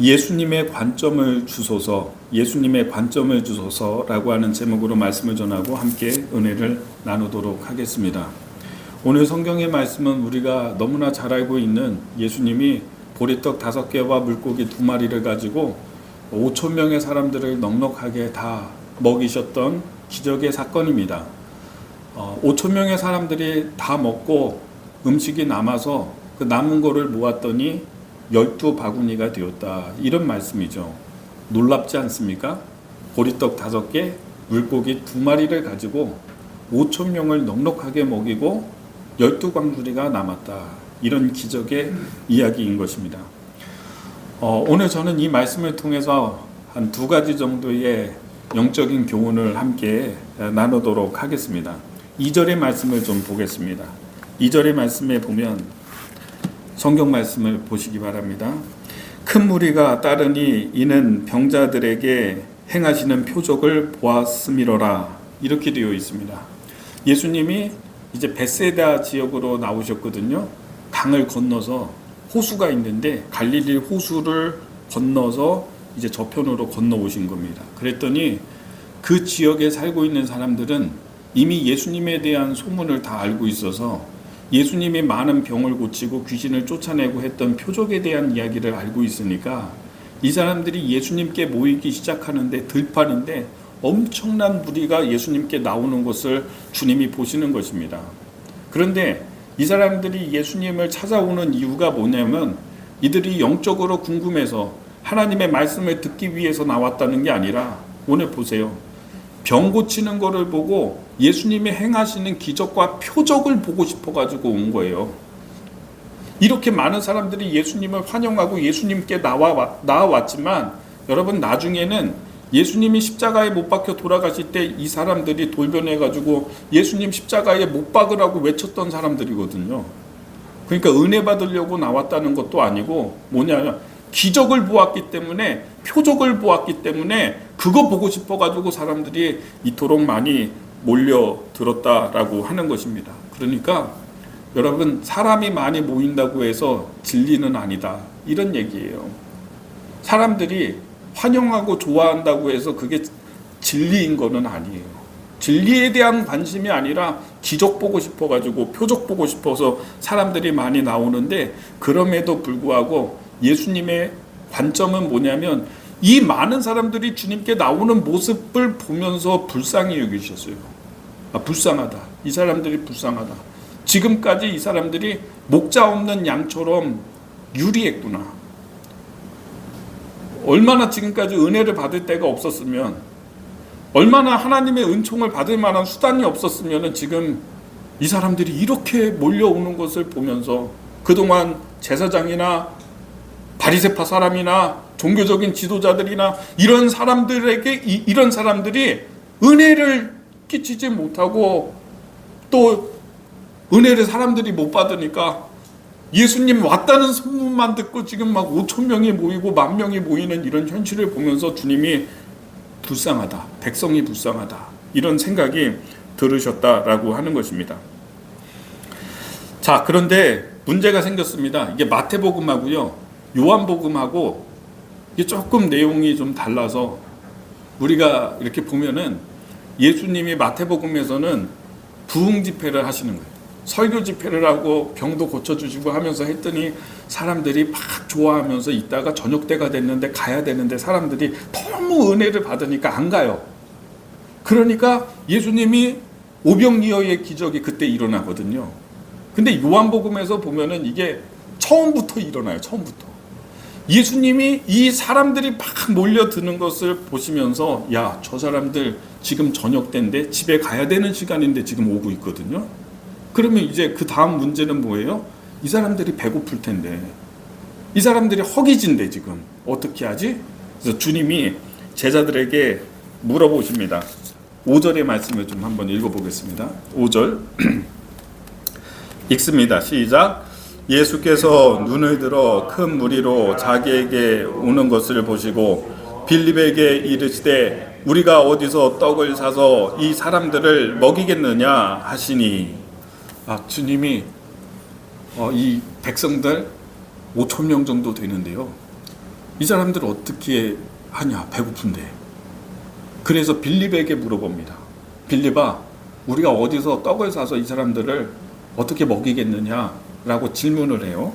예수님의 관점을 주소서, 예수님의 관점을 주소서라고 하는 제목으로 말씀을 전하고 함께 은혜를 나누도록 하겠습니다. 오늘 성경의 말씀은 우리가 너무나 잘 알고 있는 예수님이 보리떡 5개와 물고기 2마리를 가지고 5천 명의 사람들을 넉넉하게 다 먹이셨던 기적의 사건입니다. 5천 명의 사람들이 다 먹고 음식이 남아서 그 남은 거를 모았더니 12바구니가 되었다, 이런 말씀이죠. 놀랍지 않습니까? 보리떡 5개, 물고기 2마리를 가지고 5천 명을 넉넉하게 먹이고 12광주리가 남았다, 이런 기적의 이야기인 것입니다. 오늘 저는 이 말씀을 통해서 한 2가지 정도의 영적인 교훈을 함께 나누도록 하겠습니다. 2절의 말씀을 좀 보겠습니다. 2절의 말씀에 보면 성경 말씀을 보시기 바랍니다. 큰 무리가 따르니 이는 병자들에게 행하시는 표적을 보았음이로라, 이렇게 되어 있습니다. 예수님이 이제 벳세다 지역으로 나오셨거든요. 강을 건너서 호수가 있는데 갈릴리 호수를 건너서 이제 저편으로 건너오신 겁니다. 그랬더니 그 지역에 살고 있는 사람들은 이미 예수님에 대한 소문을 다 알고 있어서 예수님이 많은 병을 고치고 귀신을 쫓아내고 했던 표적에 대한 이야기를 알고 있으니까 이 사람들이 예수님께 모이기 시작하는데 들판인데 엄청난 무리가 예수님께 나오는 것을 주님이 보시는 것입니다. 그런데 이 사람들이 예수님을 찾아오는 이유가 뭐냐면 이들이 영적으로 궁금해서 하나님의 말씀을 듣기 위해서 나왔다는 게 아니라, 오늘 보세요. 병 고치는 거를 보고 예수님이 행하시는 기적과 표적을 보고 싶어가지고 온 거예요. 이렇게 많은 사람들이 예수님을 환영하고 예수님께 나와왔지만 여러분, 나중에는 예수님이 십자가에 못 박혀 돌아가실 때 이 사람들이 돌변해가지고 예수님 십자가에 못 박으라고 외쳤던 사람들이거든요. 그러니까 은혜 받으려고 나왔다는 것도 아니고 뭐냐면 기적을 보았기 때문에, 표적을 보았기 때문에 그거 보고 싶어가지고 사람들이 이토록 많이 몰려들었다라고 하는 것입니다. 그러니까 여러분, 사람이 많이 모인다고 해서 진리는 아니다, 이런 얘기예요. 사람들이 환영하고 좋아한다고 해서 그게 진리인 거는 아니에요. 진리에 대한 관심이 아니라 기적 보고 싶어가지고 표적 보고 싶어서 사람들이 많이 나오는데, 그럼에도 불구하고 예수님의 관점은 뭐냐면 이 많은 사람들이 주님께 나오는 모습을 보면서 불쌍히 여기셨어요. 불쌍하다. 이 사람들이 불쌍하다. 지금까지 이 사람들이 목자 없는 양처럼 유리했구나. 얼마나 지금까지 은혜를 받을 때가 없었으면, 얼마나 하나님의 은총을 받을 만한 수단이 없었으면 지금 이 사람들이 이렇게 몰려오는 것을 보면서 그동안 제사장이나 바리새파 사람이나 종교적인 지도자들이나 이런 사람들에게 이런 사람들이 은혜를 끼치지 못하고 또 은혜를 사람들이 못 받으니까 예수님 왔다는 소문만 듣고 지금 막 5천 명이 모이고 10,000명이 모이는 이런 현실을 보면서 주님이 불쌍하다, 백성이 불쌍하다, 이런 생각이 들으셨다라고 하는 것입니다. 자, 그런데 문제가 생겼습니다. 이게 마태복음하고요 요한복음하고 이게 조금 내용이 좀 달라서, 우리가 이렇게 보면은 예수님이 마태복음에서는 부흥 집회를 하시는 거예요. 설교 집회를 하고 병도 고쳐주시고 하면서 했더니 사람들이 막 좋아하면서 있다가 저녁 때가 됐는데 가야 되는데 사람들이 너무 은혜를 받으니까 안 가요. 그러니까 예수님이 오병이어의 기적이 그때 일어나거든요. 근데 요한복음에서 보면은 이게 처음부터 일어나요. 처음부터. 예수님이 이 사람들이 막 몰려드는 것을 보시면서, 야, 저 사람들 지금 저녁 때인데 집에 가야 되는 시간인데 지금 오고 있거든요. 그러면 이제 그 다음 문제는 뭐예요? 이 사람들이 배고플 텐데, 이 사람들이 허기진데 지금 어떻게 하지? 그래서 주님이 제자들에게 물어보십니다. 5절의 말씀을 좀 한번 읽어보겠습니다. 5절 읽습니다. 시작. 예수께서 눈을 들어 큰 무리로 자기에게 오는 것을 보시고 빌립에게 이르시되 우리가 어디서 떡을 사서 이 사람들을 먹이겠느냐 하시니, 주님이 이 백성들 5천 명 정도 되는데요, 이 사람들 어떻게 하냐, 배고픈데. 그래서 빌립에게 물어봅니다. 빌립아, 우리가 어디서 떡을 사서 이 사람들을 어떻게 먹이겠느냐라고 질문을 해요.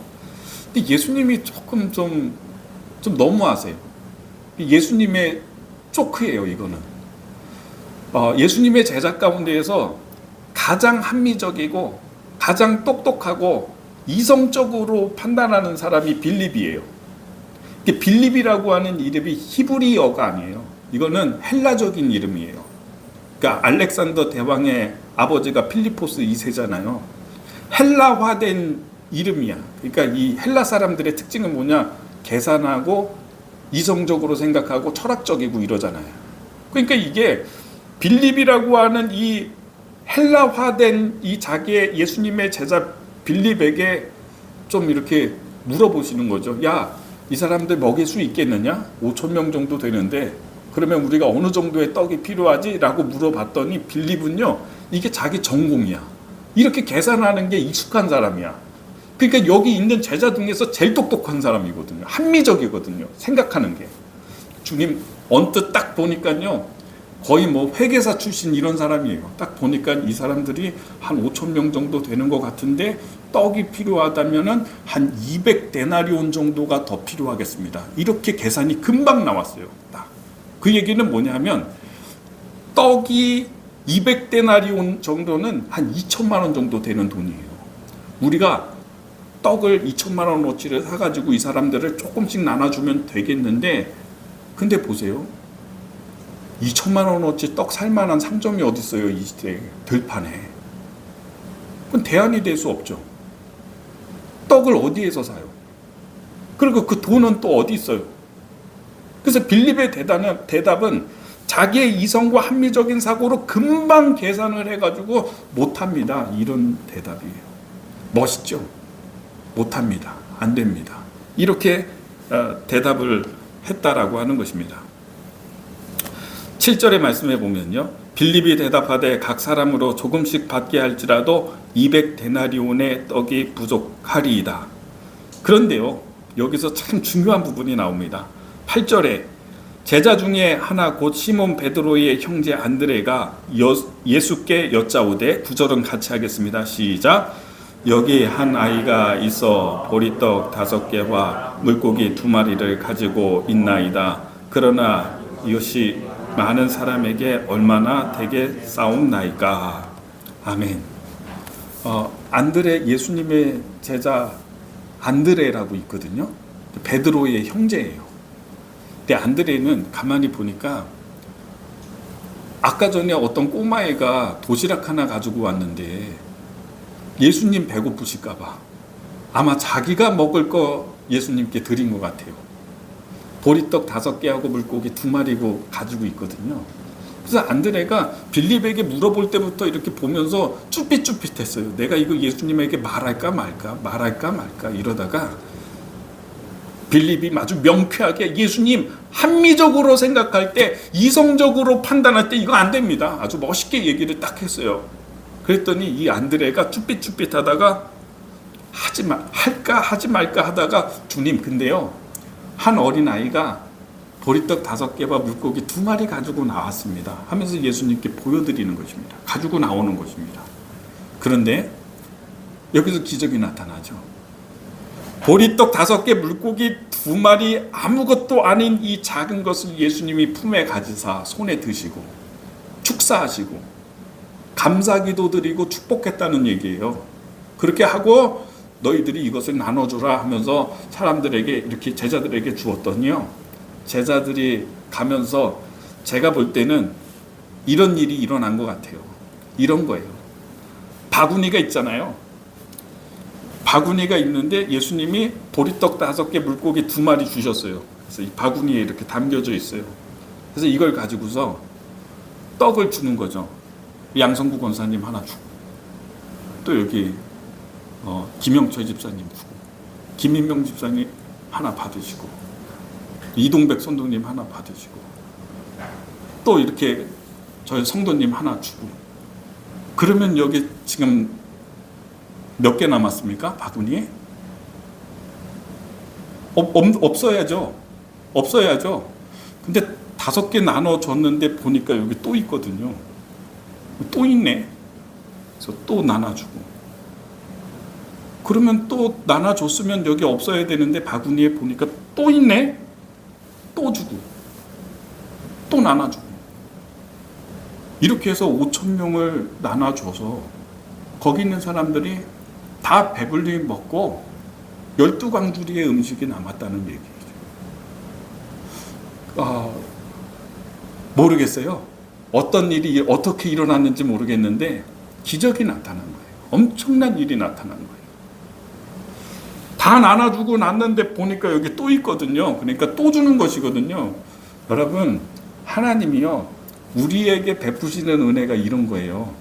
근데 예수님이 조금 좀 너무하세요. 예수님의 조크예요, 이거는. 예수님의 제자 가운데에서 가장 합리적이고 가장 똑똑하고 이성적으로 판단하는 사람이 빌립이에요. 빌립이라고 하는 이름이 히브리어가 아니에요. 이거는 헬라적인 이름이에요. 그러니까 알렉산더 대왕의 아버지가 필리포스 2세잖아요. 헬라화된 이름이야. 그러니까 이 헬라 사람들의 특징은 뭐냐? 계산하고 이성적으로 생각하고 철학적이고 이러잖아요. 그러니까 이게 빌립이라고 하는 이 헬라화된 이 자기의 예수님의 제자 빌립에게 좀 이렇게 물어보시는 거죠. 야, 이 사람들 먹일 수 있겠느냐? 5천 명 정도 되는데 그러면 우리가 어느 정도의 떡이 필요하지? 라고 물어봤더니 빌립은요, 이게 자기 전공이야. 이렇게 계산하는 게 익숙한 사람이야. 그러니까 여기 있는 제자 중에서 제일 똑똑한 사람이거든요. 합리적이거든요. 생각하는 게. 주님 언뜻 딱 보니까요, 거의 뭐 회계사 출신 이런 사람이에요. 딱 보니까 이 사람들이 한 5천 명 정도 되는 것 같은데 떡이 필요하다면은 한 200데나리온 정도가 더 필요하겠습니다. 이렇게 계산이 금방 나왔어요. 딱. 그 얘기는 뭐냐면 떡이 200데나리온 정도는 한 2천만 원 정도 되는 돈이에요. 우리가 떡을 2천만 원어치를 사가지고 이 사람들을 조금씩 나눠주면 되겠는데, 근데 보세요. 2천만 원어치 떡 살만한 상점이 어디 있어요, 이 시대에. 들판에. 그건 대안이 될 수 없죠. 떡을 어디에서 사요? 그리고 그 돈은 또 어디 있어요? 그래서 빌립의 대답은 자기의 이성과 합리적인 사고로 금방 계산을 해가지고 못합니다. 이런 대답이에요. 멋있죠? 못합니다. 안 됩니다. 이렇게 대답을 했다라고 하는 것입니다. 7절의 말씀에 보면요, 빌립이 대답하되 각 사람으로 조금씩 받게 할지라도 200데나리온의 떡이 부족하리이다. 그런데요, 여기서 참 중요한 부분이 나옵니다. 8절에 제자 중에 하나 곧 시몬 베드로의 형제 안드레가 예수께 여짜오되, 9절은 같이 하겠습니다. 시작. 여기 한 아이가 있어 보리떡 5개와 물고기 2마리를 가지고 있나이다. 그러나 이것이 많은 사람에게 얼마나 되게 싸움나이까. 아멘. 안드레, 예수님의 제자 안드레라고 있거든요. 베드로의 형제예요. 근데 안드레는 가만히 보니까 아까 전에 어떤 꼬마애가 도시락 하나 가지고 왔는데 예수님 배고프실까봐 아마 자기가 먹을 거 예수님께 드린 것 같아요. 보리떡 5개하고 물고기 2마리고 가지고 있거든요. 그래서 안드레가 빌립에게 물어볼 때부터 이렇게 보면서 쭈삣쭈삣했어요. 내가 이거 예수님에게 말할까 말까 이러다가 빌립이 아주 명쾌하게, 예수님 합리적으로 생각할 때, 이성적으로 판단할 때 이거 안 됩니다. 아주 멋있게 얘기를 딱 했어요. 그랬더니 이 안드레가 쭈삣쭈삣하다가 할까 하지 말까 하다가, 주님 근데요, 한 어린아이가 보리떡 5개와 물고기 2마리 가지고 나왔습니다 하면서 예수님께 보여드리는 것입니다. 가지고 나오는 것입니다. 그런데 여기서 기적이 나타나죠. 보리떡 5개, 물고기 2마리, 아무것도 아닌 이 작은 것을 예수님이 품에 가지사 손에 드시고 축사하시고 감사기도 드리고 축복했다는 얘기예요. 그렇게 하고 너희들이 이것을 나눠주라 하면서 사람들에게, 이렇게 제자들에게 주었더니요, 제자들이 가면서 제가 볼 때는 이런 일이 일어난 것 같아요. 이런 거예요. 바구니가 있잖아요. 바구니가 있는데 예수님이 보리떡 5개, 물고기 2마리 주셨어요. 그래서 이 바구니에 이렇게 담겨져 있어요. 그래서 이걸 가지고서 떡을 주는 거죠. 양성구 권사님 하나 주고, 또 여기 김영철 집사님 주고, 김인명 집사님 하나 받으시고, 이동백 선도님 하나 받으시고, 또 이렇게 저희 성도님 하나 주고. 그러면 여기 지금 몇 개 남았습니까? 바구니에? 없어야죠. 없어야죠. 근데 5개 나눠줬는데 보니까 여기 또 있거든요. 또 있네. 그래서 또 나눠주고. 그러면 또 나눠줬으면 여기 없어야 되는데 바구니에 보니까 또 있네. 또 주고. 또 나눠주고. 이렇게 해서 5,000명을 나눠줘서 거기 있는 사람들이 다 배불리 먹고 12광주리의 음식이 남았다는 얘기죠. 모르겠어요. 어떤 일이 어떻게 일어났는지 모르겠는데 기적이 나타난 거예요. 엄청난 일이 나타난 거예요. 다 나눠주고 났는데 보니까 여기 또 있거든요. 그러니까 또 주는 것이거든요. 여러분, 하나님이요, 우리에게 베푸시는 은혜가 이런 거예요.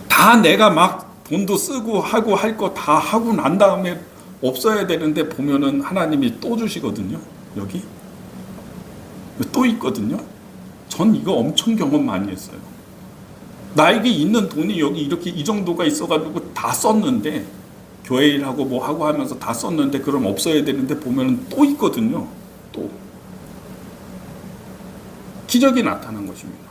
다 내가 막 돈도 쓰고 하고 할 거 다 하고 난 다음에 없어야 되는데 보면은 하나님이 또 주시거든요. 여기 또 있거든요. 전 이거 엄청 경험 많이 했어요. 나에게 있는 돈이 여기 이렇게 이 정도가 있어가지고 다 썼는데, 교회 일하고 뭐 하고 하면서 다 썼는데 그럼 없어야 되는데 보면은 또 있거든요. 또 기적이 나타난 것입니다.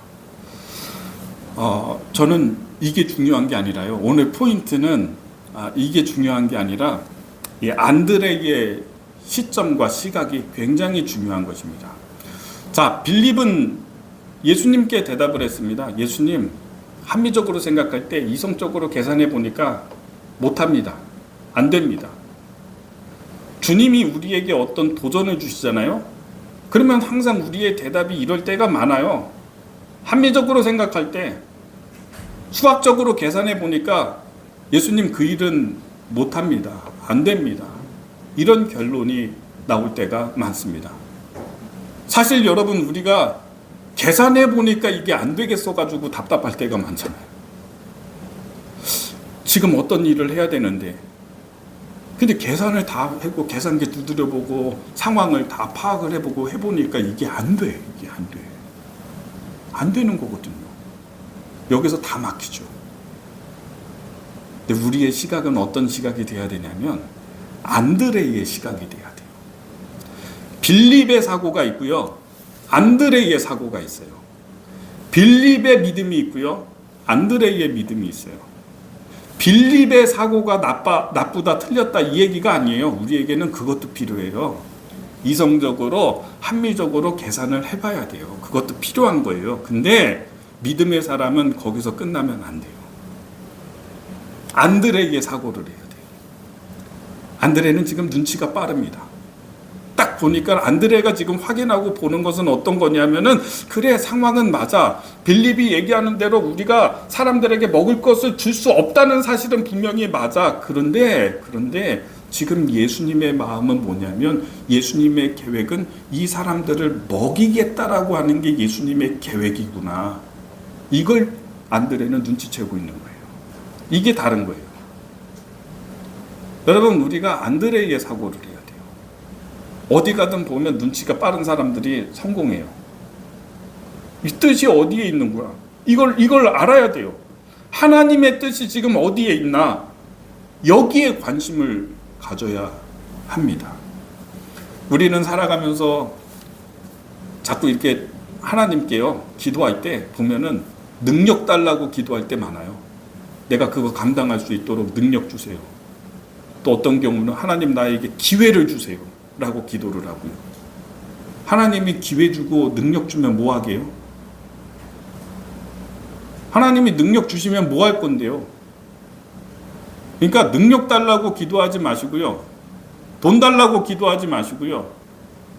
저는 이게 중요한 게 아니라요. 오늘 포인트는 이게 중요한 게 아니라 이 안드레의 시점과 시각이 굉장히 중요한 것입니다. 자, 빌립은 예수님께 대답을 했습니다. 예수님, 합리적으로 생각할 때 이성적으로 계산해 보니까 못합니다. 안 됩니다. 주님이 우리에게 어떤 도전을 주시잖아요. 그러면 항상 우리의 대답이 이럴 때가 많아요. 합리적으로 생각할 때, 수학적으로 계산해 보니까 예수님 그 일은 못합니다. 안 됩니다. 이런 결론이 나올 때가 많습니다. 사실 여러분, 우리가 계산해 보니까 이게 안 되겠어 가지고 답답할 때가 많잖아요. 지금 어떤 일을 해야 되는데, 근데 계산을 다 하고 계산기 두드려보고 상황을 다 파악을 해보고 해보니까 이게 안 돼. 이게 안 돼. 안 되는 거거든요. 여기서 다 막히죠. 근데 우리의 시각은 어떤 시각이 돼야 되냐면 안드레의 시각이 돼야 돼요. 빌립의 사고가 있고요. 안드레의 사고가 있어요. 빌립의 믿음이 있고요. 안드레의 믿음이 있어요. 빌립의 사고가 나쁘다, 틀렸다 이 얘기가 아니에요. 우리에게는 그것도 필요해요. 이성적으로, 합리적으로 계산을 해봐야 돼요. 그것도 필요한 거예요. 근데 믿음의 사람은 거기서 끝나면 안 돼요. 안드레의 사고를 해야 돼요. 안드레는 지금 눈치가 빠릅니다. 딱 보니까 안드레가 지금 확인하고 보는 것은 어떤 거냐면은, 그래, 상황은 맞아. 빌립이 얘기하는 대로 우리가 사람들에게 먹을 것을 줄 수 없다는 사실은 분명히 맞아. 그런데 지금 예수님의 마음은 뭐냐면, 예수님의 계획은 이 사람들을 먹이겠다라고 하는 게 예수님의 계획이구나. 이걸 안드레는 눈치채고 있는 거예요. 이게 다른 거예요. 여러분, 우리가 안드레의 사고를 해요. 어디 가든 보면 눈치가 빠른 사람들이 성공해요. 이 뜻이 어디에 있는 거야? 이걸 알아야 돼요. 하나님의 뜻이 지금 어디에 있나? 여기에 관심을 가져야 합니다. 우리는 살아가면서 자꾸 이렇게 하나님께요, 기도할 때 보면은 능력 달라고 기도할 때 많아요. 내가 그거 감당할 수 있도록 능력 주세요. 또 어떤 경우는 하나님 나에게 기회를 주세요 라고 기도를 하고요. 하나님이 기회 주고 능력 주면 뭐 하게요? 하나님이 능력 주시면 뭐 할 건데요? 그러니까 능력 달라고 기도하지 마시고요. 돈 달라고 기도하지 마시고요.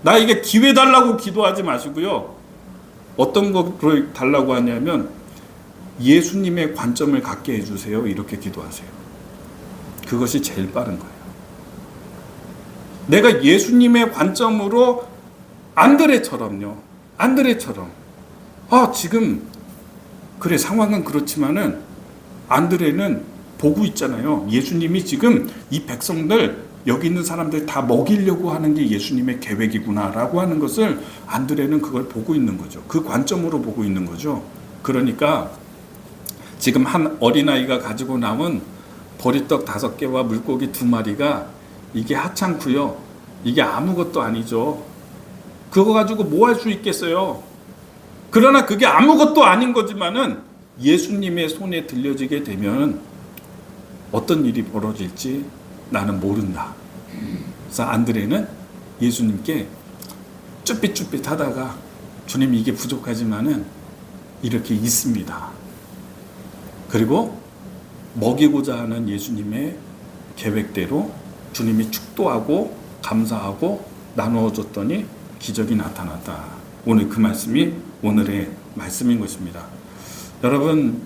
나에게 기회 달라고 기도하지 마시고요. 어떤 거를 달라고 하냐면 예수님의 관점을 갖게 해주세요. 이렇게 기도하세요. 그것이 제일 빠른 거예요. 내가 예수님의 관점으로 안드레처럼요. 안드레처럼. 지금 그래, 상황은 그렇지만은 안드레는 보고 있잖아요. 예수님이 지금 이 백성들, 여기 있는 사람들 다 먹이려고 하는 게 예수님의 계획이구나라고 하는 것을 안드레는 그걸 보고 있는 거죠. 그 관점으로 보고 있는 거죠. 그러니까 지금 한 어린아이가 가지고 남은 보리떡 5개와 물고기 2마리가 이게 하찮고요. 이게 아무것도 아니죠. 그거 가지고 뭐 할 수 있겠어요? 그러나 그게 아무것도 아닌 거지만은 예수님의 손에 들려지게 되면 어떤 일이 벌어질지 나는 모른다. 그래서 안드레는 예수님께 쭈삣쭈삣 하다가 주님 이게 부족하지만은 이렇게 있습니다. 그리고 먹이고자 하는 예수님의 계획대로 주님이 축도하고 감사하고 나누어 줬더니 기적이 나타났다. 오늘 그 말씀이 오늘의 말씀인 것입니다. 여러분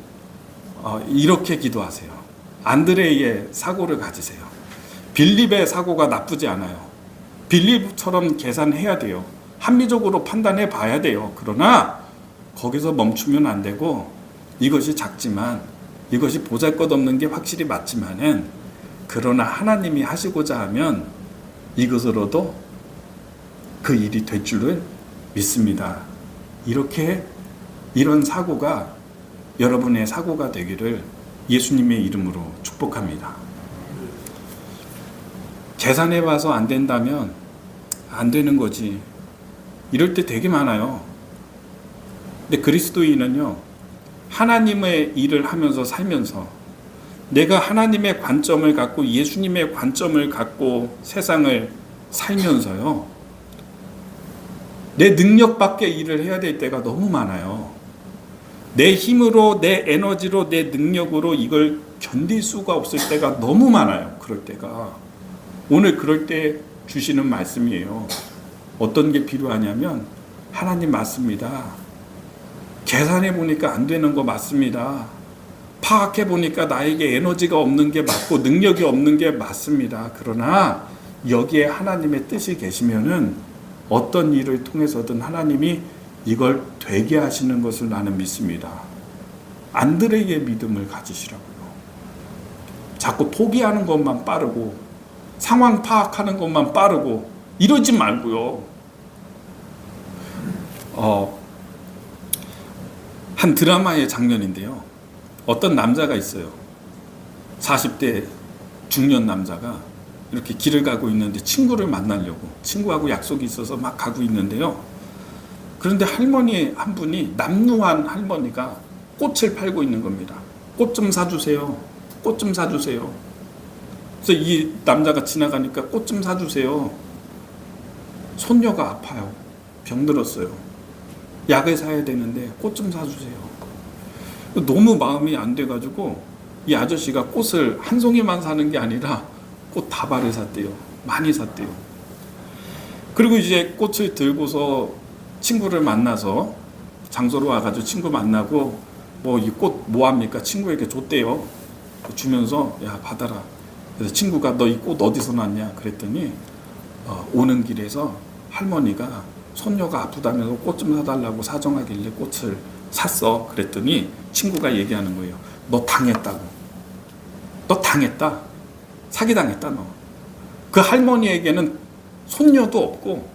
이렇게 기도하세요. 안드레의 사고를 가지세요. 빌립의 사고가 나쁘지 않아요. 빌립처럼 계산해야 돼요. 합리적으로 판단해 봐야 돼요. 그러나 거기서 멈추면 안 되고 이것이 작지만 이것이 보잘것없는 게 확실히 맞지만은 그러나 하나님이 하시고자 하면 이것으로도 그 일이 될 줄을 믿습니다. 이런 사고가 여러분의 사고가 되기를 예수님의 이름으로 축복합니다. 계산해 봐서 안 된다면 안 되는 거지. 이럴 때 되게 많아요. 근데 그리스도인은요, 하나님의 일을 하면서 살면서 내가 하나님의 관점을 갖고 예수님의 관점을 갖고 세상을 살면서요, 내 능력 밖의 일을 해야 될 때가 너무 많아요. 내 힘으로, 내 에너지로, 내 능력으로 이걸 견딜 수가 없을 때가 너무 많아요. 그럴 때가. 오늘 그럴 때 주시는 말씀이에요. 어떤 게 필요하냐면 하나님 맞습니다. 계산해 보니까 안 되는 거 맞습니다. 파악해 보니까 나에게 에너지가 없는 게 맞고 능력이 없는 게 맞습니다. 그러나 여기에 하나님의 뜻이 계시면은 어떤 일을 통해서든 하나님이 이걸 되게 하시는 것을 나는 믿습니다. 안드레의 믿음을 가지시라고요. 자꾸 포기하는 것만 빠르고 상황 파악하는 것만 빠르고 이러지 말고요. 한 드라마의 장면인데요. 어떤 남자가 있어요. 40대 중년 남자가 이렇게 길을 가고 있는데 친구를 만나려고 친구하고 약속이 있어서 막 가고 있는데요. 그런데 할머니 한 분이 남루한 할머니가 꽃을 팔고 있는 겁니다. 꽃 좀 사주세요. 꽃 좀 사주세요. 그래서 이 남자가 지나가니까 꽃 좀 사주세요. 손녀가 아파요. 병들었어요. 약을 사야 되는데 꽃 좀 사주세요. 너무 마음이 안 돼가지고 이 아저씨가 꽃을 한 송이만 사는 게 아니라 꽃 다발을 샀대요. 많이 샀대요. 그리고 이제 꽃을 들고서 친구를 만나서 장소로 와가지고 친구 만나고 뭐 이 꽃 뭐합니까? 친구에게 줬대요. 주면서 야 받아라. 그래서 친구가 너 이 꽃 어디서 났냐? 그랬더니 오는 길에서 할머니가 손녀가 아프다면서 꽃 좀 사달라고 사정하길래 꽃을 샀어. 그랬더니 친구가 얘기하는 거예요. 너 당했다고. 너 당했다. 사기당했다 너. 그 할머니에게는 손녀도 없고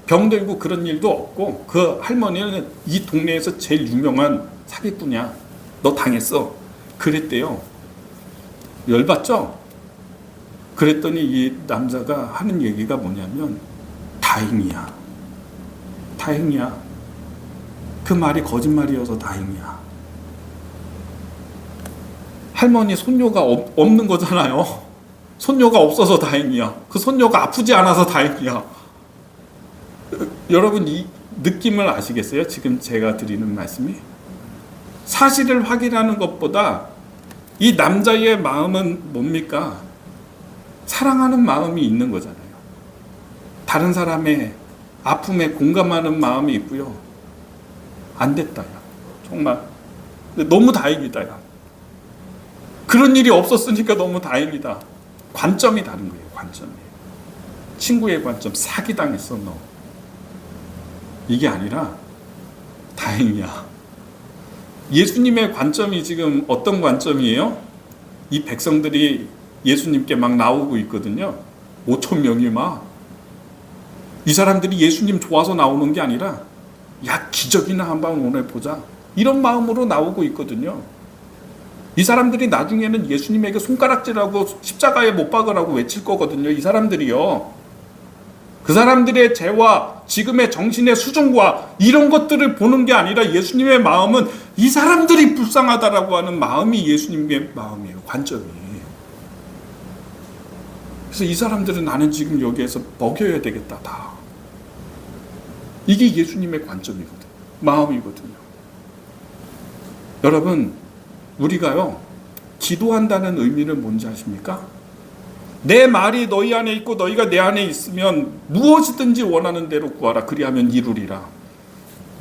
병들고 그런 일도 없고 그 할머니는 이 동네에서 제일 유명한 사기꾼이야. 너 당했어. 그랬대요. 열받죠? 그랬더니 이 남자가 하는 얘기가 뭐냐면 다행이야. 다행이야. 그 말이 거짓말이어서 다행이야. 할머니 손녀가 없는 거잖아요. 손녀가 없어서 다행이야. 그 손녀가 아프지 않아서 다행이야. 여러분 이 느낌을 아시겠어요? 지금 제가 드리는 말씀이 사실을 확인하는 것보다 이 남자의 마음은 뭡니까? 사랑하는 마음이 있는 거잖아요. 다른 사람의 아픔에 공감하는 마음이 있고요. 안 됐다 야. 정말 너무 다행이다 야. 그런 일이 없었으니까 너무 다행이다. 관점이 다른 거예요. 관점이. 친구의 관점. 사기당했어 너. 이게 아니라 다행이야. 예수님의 관점이 지금 어떤 관점이에요? 이 백성들이 예수님께 막 나오고 있거든요. 5천 명이 막. 이 사람들이 예수님 좋아서 나오는 게 아니라 야 기적이나 한번 오늘 보자. 이런 마음으로 나오고 있거든요. 이 사람들이 나중에는 예수님에게 손가락질하고 십자가에 못 박으라고 외칠 거거든요. 이 사람들이요. 그 사람들의 죄와 지금의 정신의 수준과 이런 것들을 보는 게 아니라 예수님의 마음은 이 사람들이 불쌍하다라고 하는 마음이 예수님의 마음이에요. 관점이. 그래서 이 사람들은 나는 지금 여기에서 먹여야 되겠다. 다. 이게 예수님의 관점이거든요. 마음이거든요. 여러분, 우리가요, 기도한다는 의미는 뭔지 아십니까? 내 말이 너희 안에 있고 너희가 내 안에 있으면 무엇이든지 원하는 대로 구하라. 그리하면 이루리라.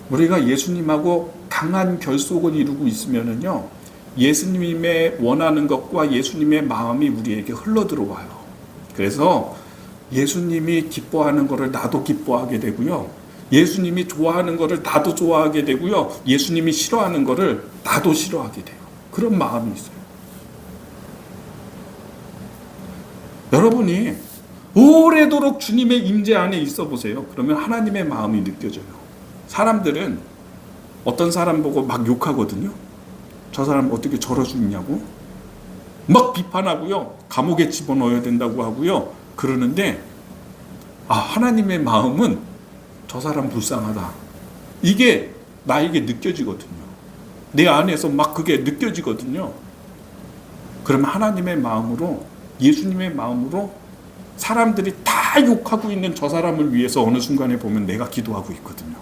우리가 예수님하고 강한 결속을 이루고 있으면은요, 예수님의 원하는 것과 예수님의 마음이 우리에게 흘러 들어와요. 그래서 예수님이 기뻐하는 것을 나도 기뻐하게 되고요. 예수님이 좋아하는 것을 나도 좋아하게 되고요. 예수님이 싫어하는 것을 나도 싫어하게 돼요. 그런 마음이 있어요. 여러분이 오래도록 주님의 임재 안에 있어 보세요. 그러면 하나님의 마음이 느껴져요. 사람들은 어떤 사람 보고 막 욕하거든요. 저 사람 어떻게 저러 죽냐고 막 비판하고요. 감옥에 집어넣어야 된다고 하고요. 그러는데 하나님의 마음은 저 사람 불쌍하다. 이게 나에게 느껴지거든요. 내 안에서 막 그게 느껴지거든요. 그러면 하나님의 마음으로, 예수님의 마음으로 사람들이 다 욕하고 있는 저 사람을 위해서 어느 순간에 보면 내가 기도하고 있거든요.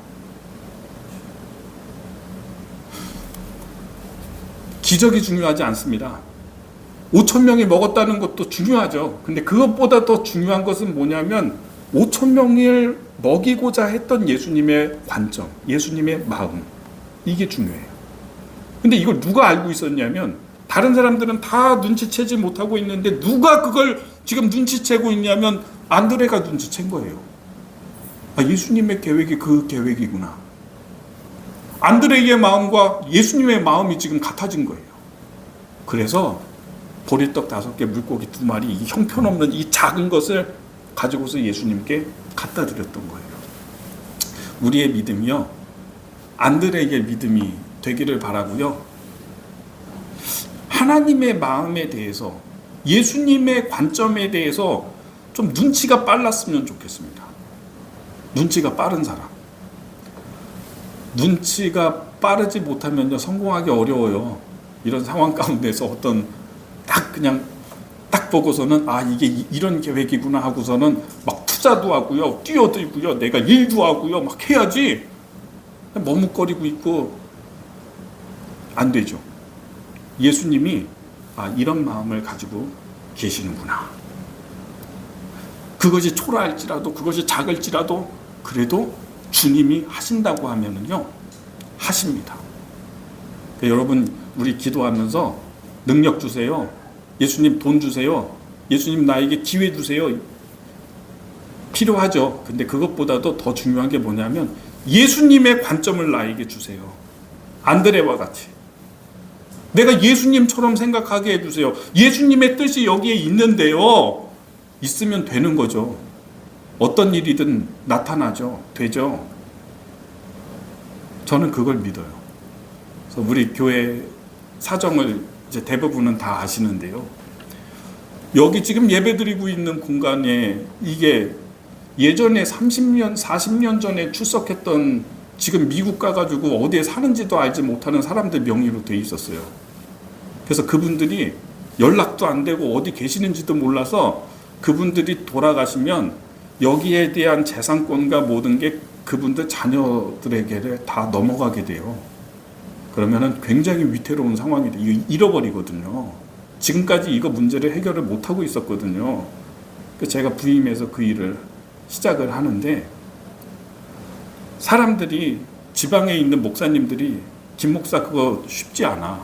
기적이 중요하지 않습니다. 5,000명이 먹었다는 것도 중요하죠. 근데 그것보다 더 중요한 것은 뭐냐면 5,000명을 먹이고자 했던 예수님의 관점, 예수님의 마음, 이게 중요해요. 근데 이걸 누가 알고 있었냐면 다른 사람들은 다 눈치채지 못하고 있는데 누가 그걸 지금 눈치채고 있냐면 안드레가 눈치챈 거예요. 예수님의 계획이 그 계획이구나. 안드레의 마음과 예수님의 마음이 지금 같아진 거예요. 그래서 보리떡 5개, 물고기 2마리, 이 형편없는 이 작은 것을 가지고서 예수님께 갖다 드렸던 거예요. 우리의 믿음이요, 안드레의 믿음이 되기를 바라고요. 하나님의 마음에 대해서, 예수님의 관점에 대해서 좀 눈치가 빨랐으면 좋겠습니다. 눈치가 빠른 사람. 눈치가 빠르지 못하면요, 성공하기 어려워요. 이런 상황 가운데서 어떤 그냥 딱 보고서는 이게 이런 계획이구나 하고서는 막 투자도 하고요, 뛰어들고요, 내가 일도 하고요, 막 해야지. 머뭇거리고 있고 안 되죠. 예수님이 이런 마음을 가지고 계시는구나. 그것이 초라할지라도, 그것이 작을지라도, 그래도 주님이 하신다고 하면은요, 하십니다. 그러니까 여러분, 우리 기도하면서 능력 주세요. 예수님 돈 주세요. 예수님 나에게 기회 주세요. 필요하죠. 근데 그것보다도 더 중요한 게 뭐냐면 예수님의 관점을 나에게 주세요. 안드레와 같이. 내가 예수님처럼 생각하게 해주세요. 예수님의 뜻이 여기에 있는데요. 있으면 되는 거죠. 어떤 일이든 나타나죠. 되죠. 저는 그걸 믿어요. 그래서 우리 교회 사정을 이제 대부분은 다 아시는데요. 여기 지금 예배드리고 있는 공간에 이게 예전에 30년, 40년 전에 출석했던, 지금 미국 가가지고 어디에 사는지도 알지 못하는 사람들 명의로 돼 있었어요. 그래서 그분들이 연락도 안 되고 어디 계시는지도 몰라서 그분들이 돌아가시면 여기에 대한 재산권과 모든 게 그분들 자녀들에게 다 넘어가게 돼요. 그러면은 굉장히 위태로운 상황이 돼요. 잃어버리거든요. 지금까지 이거 문제를 해결을 못하고 있었거든요. 그래서 제가 부임해서 그 일을 시작을 하는데, 사람들이, 지방에 있는 목사님들이 김 목사 그거 쉽지 않아.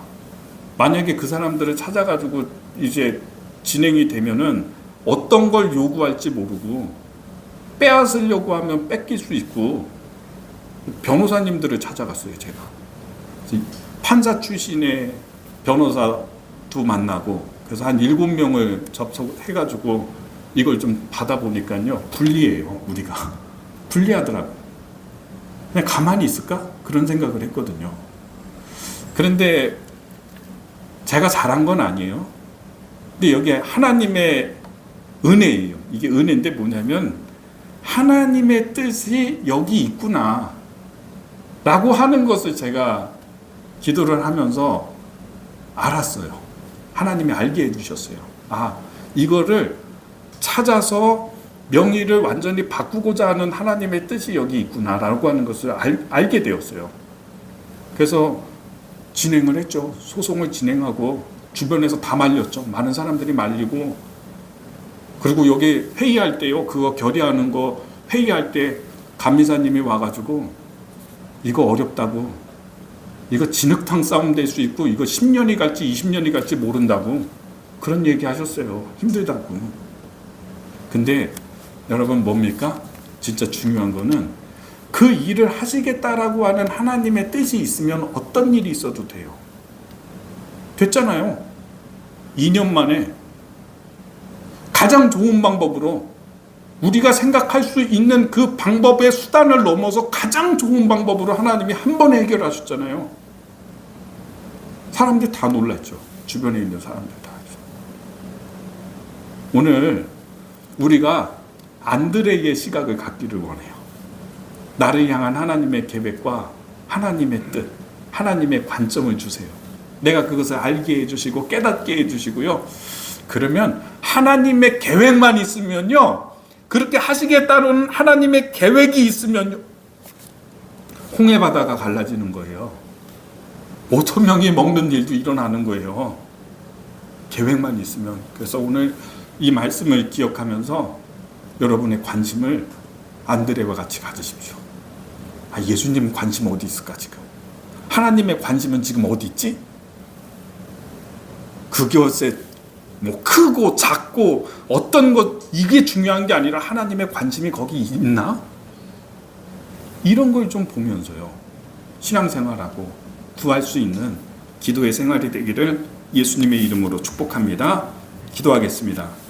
만약에 그 사람들을 찾아가지고 이제 진행이 되면은 어떤 걸 요구할지 모르고 빼앗으려고 하면 뺏길 수 있고, 변호사님들을 찾아갔어요, 제가. 판사 출신의 변호사도 만나고, 그래서 한 7명을 접속해가지고 이걸 좀 받아보니까요, 불리해요. 우리가 불리하더라고요. 그냥 가만히 있을까? 그런 생각을 했거든요. 그런데 제가 잘한 건 아니에요. 근데 여기에 하나님의 은혜예요. 이게 은혜인데 뭐냐면 하나님의 뜻이 여기 있구나 라고 하는 것을 제가 기도를 하면서 알았어요. 하나님이 알게 해주셨어요. 아, 이거를 찾아서 명의를 완전히 바꾸고자 하는 하나님의 뜻이 여기 있구나라고 하는 것을 알게 되었어요. 그래서 진행을 했죠. 소송을 진행하고 주변에서 다 말렸죠. 많은 사람들이 말리고, 그리고 여기 회의할 때요, 그거 결의하는 거 회의할 때 감리사님이 와가지고 이거 어렵다고, 이거 진흙탕 싸움 될 수 있고 이거 10년이 갈지 20년이 갈지 모른다고 그런 얘기 하셨어요. 힘들다고. 근데 여러분 뭡니까? 진짜 중요한 거는 그 일을 하시겠다라고 하는 하나님의 뜻이 있으면 어떤 일이 있어도 돼요. 됐잖아요. 2년 만에 가장 좋은 방법으로, 우리가 생각할 수 있는 그 방법의 수단을 넘어서 가장 좋은 방법으로 하나님이 한 번에 해결하셨잖아요. 사람들 다 놀랐죠. 주변에 있는 사람들 다. 오늘 우리가 안드레의 시각을 갖기를 원해요. 나를 향한 하나님의 계획과 하나님의 뜻, 하나님의 관점을 주세요. 내가 그것을 알게 해주시고 깨닫게 해주시고요. 그러면 하나님의 계획만 있으면요, 그렇게 하시겠다는 하나님의 계획이 있으면요, 홍해 바다가 갈라지는 거예요. 5천 명이 먹는 일도 일어나는 거예요. 계획만 있으면. 그래서 오늘 이 말씀을 기억하면서 여러분의 관심을 안드레와 같이 가지십시오. 아, 예수님 관심 어디 있을까 지금? 하나님의 관심은 지금 어디 있지? 그것에 뭐 크고 작고 어떤 것, 이게 중요한 게 아니라 하나님의 관심이 거기 있나? 이런 걸 좀 보면서요, 신앙생활하고 구할 수 있는 기도의 생활이 되기를 예수님의 이름으로 축복합니다. 기도하겠습니다.